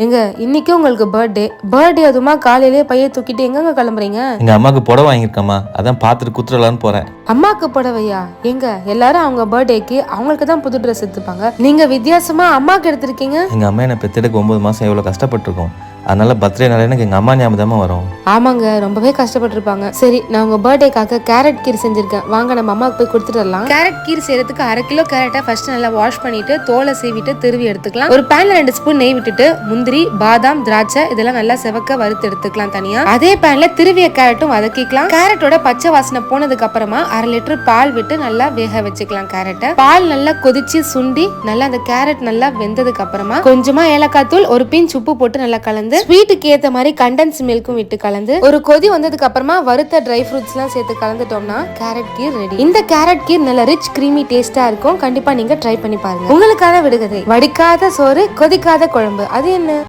எங்க இன்னைக்கு உங்களுக்கு பர்த்டே அதுமா காலையிலேயே பைய தூக்கிட்டு எங்கங்க கிளம்புறீங்க? எங்க அம்மாக்கு புடவை வாங்கியிருக்கம்மா, அதான் பார்த்துட்டு குத்துறலான்னு போறேன். அம்மாக்கு புடவையா? எங்க எல்லாரும் அவங்க பர்த்டேக்கு அவங்களுக்கு தான் புது ட்ரெஸ் எடுத்துப்பாங்க, நீங்க வித்தியாசமா அம்மாக்கு எடுத்திருக்கீங்க. எங்க அம்மா என்ன பெத்தெடுக்க 9 மாசம் எவ்வளவு கஷ்டப்பட்டிருக்கோம். அதனால பர்த்டேனால எனக்கு எங்க அம்மா ஞாபகமா வரும். ஆமாங்க, ரொம்பவே கஷ்டப்பட்டிருப்பாங்க. சரி, நான் உங்க பர்த்டேக்காக கேரட் கீர் செஞ்சிருக்கேன், வாங்க நம்ம அம்மாவுக்கு போய் கொடுத்துட்டு வரலாம். கேரட் கீர் செய்யறதுக்கு 1/2 கிலோ கேரட்டை ஃபர்ஸ்ட் நல்லா வாஷ் பண்ணிட்டு தோலை சீவிட்டு திருவி எடுத்துக்கலாம். ஒரு பேன்ல 2 ஸ்பூன் நெய் விட்டுட்டு முந்திரி, பாதாம், திராட்சை இதெல்லாம் நல்லா செவக்க வறுத்து எடுத்துக்கலாம் தனியா. அதே பேன்ல திருவிய கேரட்டும் வதக்கிக்கலாம். கேரட்டோட பச்சை வாசனை போனதுக்கு அப்புறமா 1/2 லிட்டர் பால் விட்டு நல்லா வேக வச்சுக்கலாம். கேரட்டை பால் நல்லா கொதிச்சு சுண்டி நல்லா அந்த கேரட் நல்லா வெந்ததுக்கு அப்புறமா கொஞ்சமா ஏலக்காய் தூள், ஒரு பிஞ்ச் உப்பு போட்டு நல்லா கலந்து ஸ்வீட்டுக்கு ஏத்த மாதிரி கண்டென்ஸ் மில்க்கும் விட்டு கலந்து ஒரு கொதி வந்ததுக்கு அப்புறமா வறுத்த ட்ரை ஃப்ரூட்ஸ் எல்லாம் சேர்த்து கலந்துட்டோம்னா கேரட் கீர் ரெடி. இந்த கேரட் கீர் நல்ல ரிச் கிரீமி டேஸ்டா இருக்கும். கண்டிப்பா நீங்க ட்ரை பண்ணி பாருங்க. உங்களுக்கான விடுகதை: வடிக்காத சோறு, கொதிக்காத குழம்பு. அது என்ன?